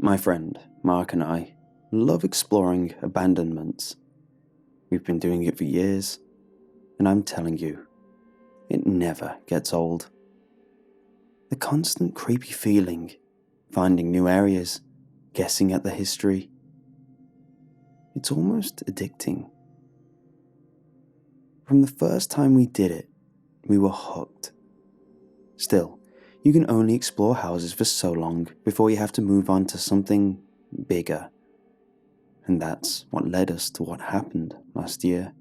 My friend, Mark, and I love exploring abandonments. We've been doing it for years, and I'm telling you, it never gets old. The constant creepy feeling, finding new areas, guessing at the history. It's almost addicting. From the first time we did it, we were hooked. Still, you can only explore houses for so long before you have to move on to something bigger. And that's what led us to what happened last year.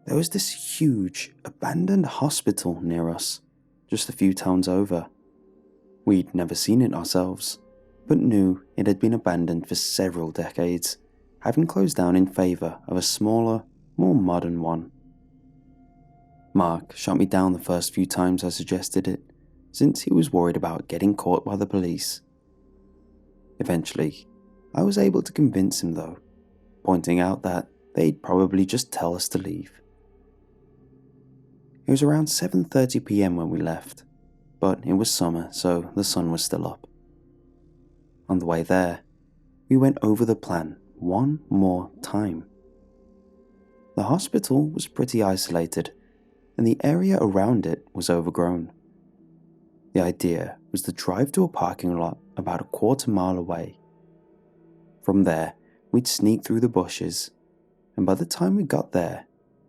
There was this huge, abandoned hospital near us, just a few towns over. We'd never seen it ourselves, but knew it had been abandoned for several decades, having closed down in favour of a smaller, more modern one. Mark shot me down the first few times I suggested it, since he was worried about getting caught by the police. Eventually, I was able to convince him though, pointing out that they'd probably just tell us to leave. It was around 7:30 PM when we left, but it was summer, so the sun was still up. On the way there, we went over the plan one more time. The hospital was pretty isolated, and the area around it was overgrown. The idea was to drive to a parking lot about a quarter-mile away. From there, we'd sneak through the bushes, and by the time we got there,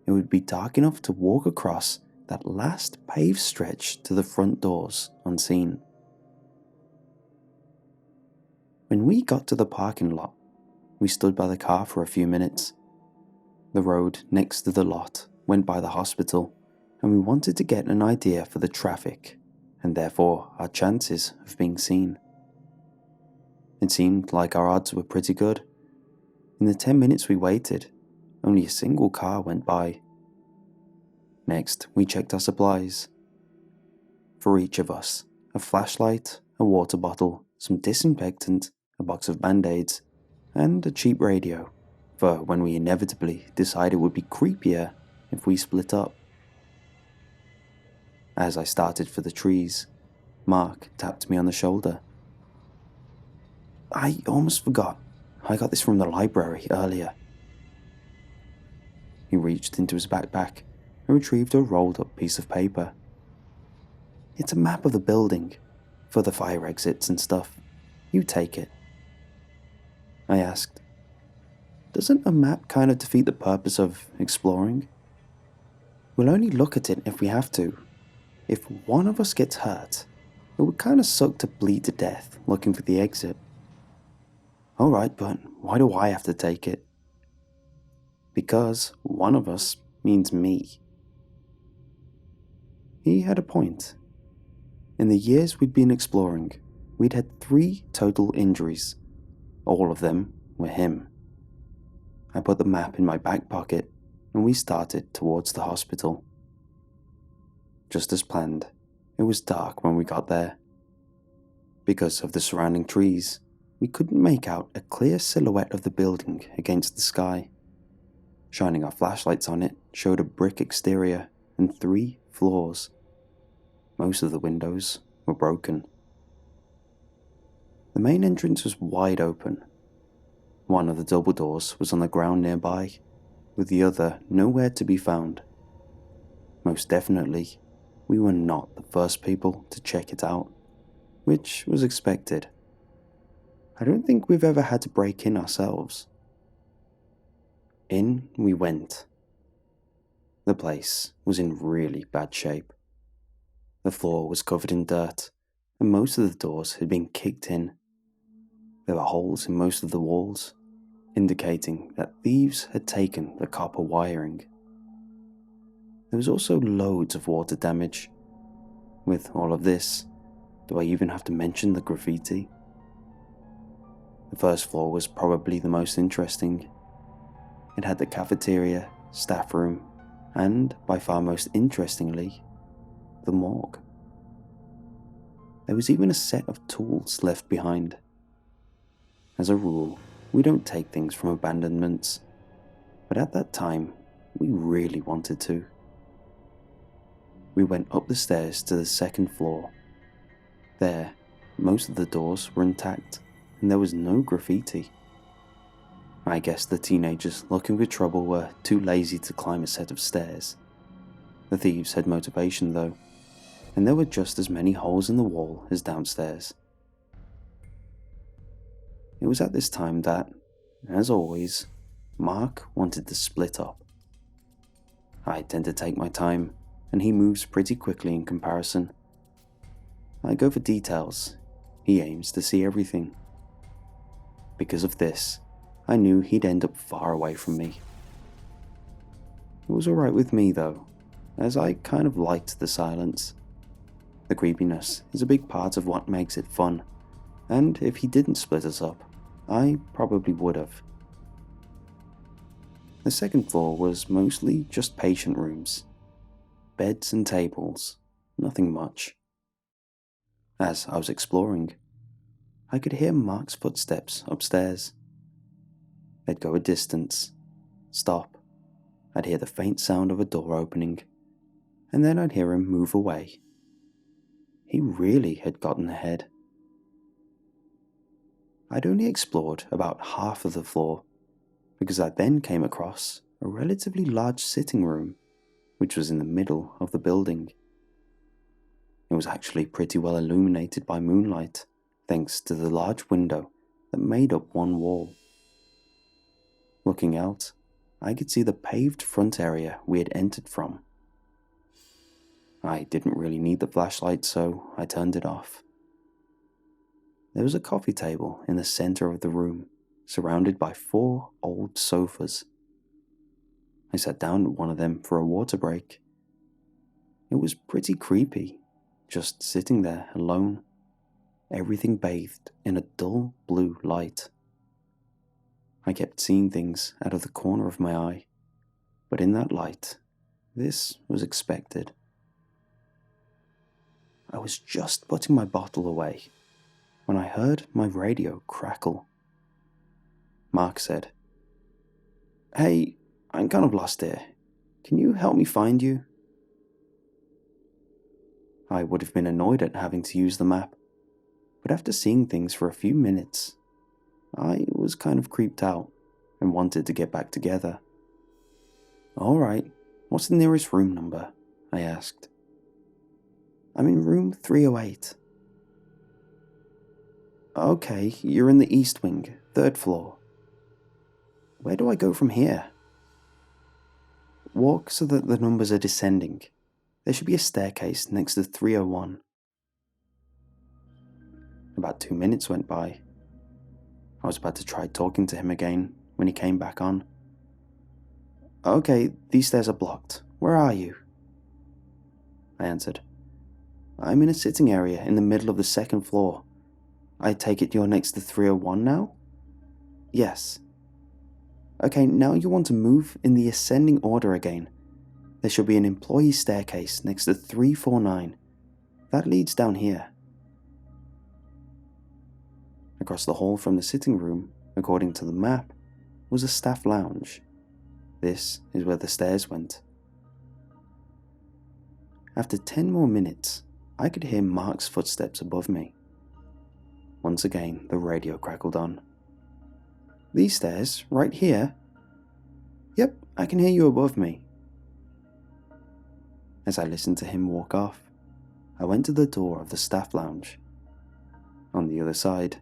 it would be dark enough to walk across that last paved stretch to the front doors unseen. When we got to the parking lot, we stood by the car for a few minutes. The road next to the lot went by the hospital, and we wanted to get an idea for the traffic, and therefore our chances of being seen. It seemed like our odds were pretty good. In the 10 minutes we waited, only a single car went by. Next, we checked our supplies. For each of us, a flashlight, a water bottle, some disinfectant, a box of band-aids, and a cheap radio, for when we inevitably decided it would be creepier if we split up. As I started for the trees, Mark tapped me on the shoulder. I almost forgot. I got this from the library earlier. He reached into his backpack and retrieved a rolled up piece of paper. It's a map of the building, for the fire exits and stuff. You take it. I asked, doesn't a map kind of defeat the purpose of exploring? We'll only look at it if we have to. If one of us gets hurt, it would kind of suck to bleed to death looking for the exit. Alright, but why do I have to take it? Because one of us means me. He had a point. In the years we'd been exploring, we'd had 3 total injuries. All of them were him. I put the map in my back pocket and we started towards the hospital. Just as planned, it was dark when we got there. Because of the surrounding trees, we couldn't make out a clear silhouette of the building against the sky. Shining our flashlights on it showed a brick exterior and 3 floors. Most of the windows were broken. The main entrance was wide open. One of the double doors was on the ground nearby, with the other nowhere to be found. Most definitely, we were not the first people to check it out, which was expected. I don't think we've ever had to break in ourselves. In we went. The place was in really bad shape. The floor was covered in dirt, and most of the doors had been kicked in. There were holes in most of the walls, indicating that thieves had taken the copper wiring. There was also loads of water damage. With all of this, do I even have to mention the graffiti? The first floor was probably the most interesting. It had the cafeteria, staff room, and, by far most interestingly, the morgue. There was even a set of tools left behind. As a rule, we don't take things from abandonments, but at that time, we really wanted to. We went up the stairs to the second floor. There, Most of the doors were intact, and there was no graffiti. I guess the teenagers looking for trouble were too lazy to climb a set of stairs. The thieves had motivation though, and there were just as many holes in the wall as downstairs. It was at this time that, as always, Mark wanted to split up. I tend to take my time, and he moves pretty quickly in comparison. I go for details. He aims to see everything. Because of this, I knew he'd end up far away from me. It was alright with me though, as I kind of liked the silence. The creepiness is a big part of what makes it fun, and if he didn't split us up, I probably would have. The second floor was mostly just patient rooms. Beds and tables, nothing much. As I was exploring, I could hear Mark's footsteps upstairs. They'd go a distance, stop, I'd hear the faint sound of a door opening, and then I'd hear him move away. He really had gotten ahead. I'd only explored about half of the floor, because I then came across a relatively large sitting room, which was in the middle of the building. It was actually pretty well illuminated by moonlight, thanks to the large window that made up one wall. Looking out, I could see the paved front area we had entered from. I didn't really need the flashlight, so I turned it off. There was a coffee table in the center of the room, surrounded by 4 old sofas. I sat down at one of them for a water break. It was pretty creepy, just sitting there alone, everything bathed in a dull blue light. I kept seeing things out of the corner of my eye, but in that light, this was expected. I was just putting my bottle away when I heard my radio crackle. Mark said, "Hey, I'm kind of lost here. Can you help me find you?" I would have been annoyed at having to use the map, but after seeing things for a few minutes, I was kind of creeped out and wanted to get back together. "Alright, what's the nearest room number?" I asked. "I'm in room 308. "Okay, you're in the east wing, 3rd floor. Where do I go from here?" "Walk so that the numbers are descending. There should be a staircase next to 301. About 2 minutes went by. I was about to try talking to him again when he came back on. "Okay, these stairs are blocked. Where are you?" I answered. "I'm in a sitting area in the middle of the 2nd floor. I take it you're next to 301 now?" "Yes." "Okay, now you want to move in the ascending order again. There should be an employee staircase next to 349. That leads down here." Across the hall from the sitting room, according to the map, was a staff lounge. This is where the stairs went. After 10 more minutes, I could hear Mark's footsteps above me. Once again, the radio crackled on. "These stairs, right here?" "Yep, I can hear you above me." As I listened to him walk off, I went to the door of the staff lounge. On the other side,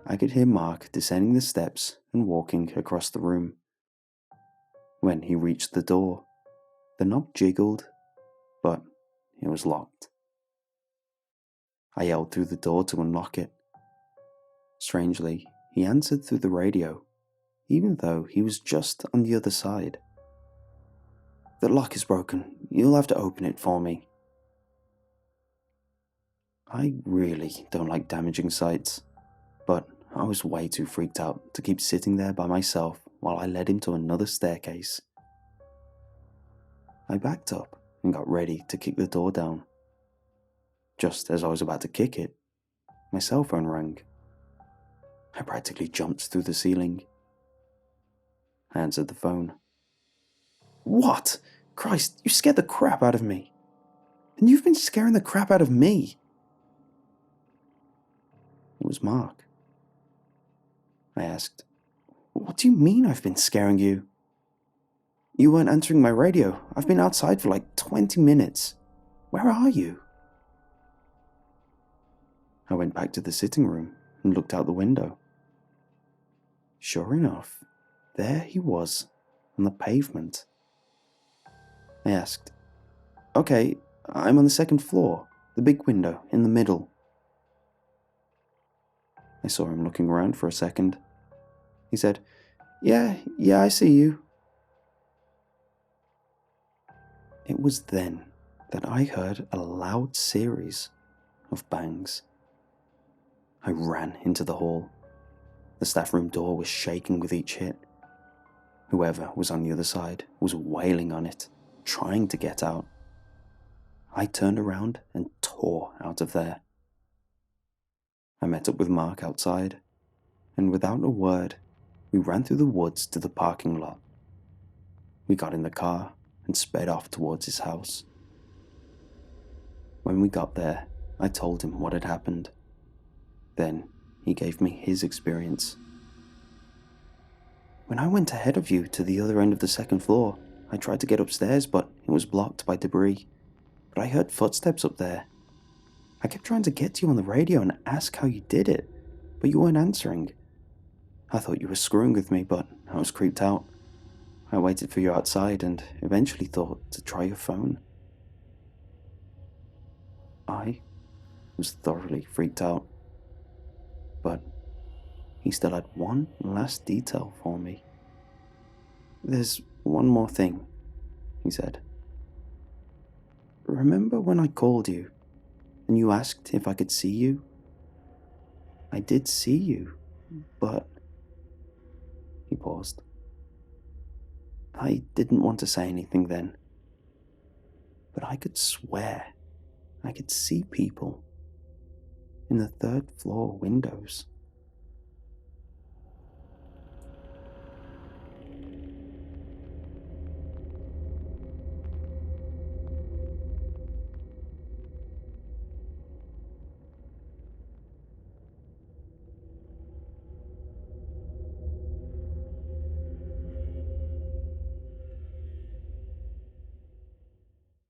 I could hear Mark descending the steps and walking across the room. When he reached the door, the knob jiggled, but it was locked. I yelled through the door to unlock it. Strangely, he answered through the radio, even though he was just on the other side. "The lock is broken. You'll have to open it for me." I really don't like damaging sights, but I was way too freaked out to keep sitting there by myself while I led him to another staircase. I backed up and got ready to kick the door down. Just as I was about to kick it, my cell phone rang. I practically jumped through the ceiling. I answered the phone. "What? Christ, you scared the crap out of me. And you've been scaring the crap out of me." was Mark. I asked, "What do you mean I've been scaring you? You weren't answering my radio. I've been outside for like 20 minutes. Where are you?" I went back to the sitting room and looked out the window. Sure enough, there he was on the pavement. I asked, "Okay, I'm on the second floor, the big window in the middle." I saw him looking around for a second. He said, Yeah, I see you." It was then that I heard a loud series of bangs. I ran into the hall. The staff room door was shaking with each hit. Whoever was on the other side was wailing on it, trying to get out. I turned around and tore out of there. I met up with Mark outside, and without a word, we ran through the woods to the parking lot. We got in the car and sped off towards his house. When we got there, I told him what had happened. Then he gave me his experience. "When I went ahead of you to the other end of the second floor, I tried to get upstairs, but it was blocked by debris. But I heard footsteps up there. I kept trying to get to you on the radio and ask how you did it, but you weren't answering. I thought you were screwing with me, but I was creeped out. I waited for you outside and eventually thought to try your phone." I was thoroughly freaked out. But he still had one last detail for me. "There's one more thing," he said. "Remember when I called you and you asked if I could see you? I did see you, but..." He paused. "I didn't want to say anything then, but I could swear I could see people in the third floor windows."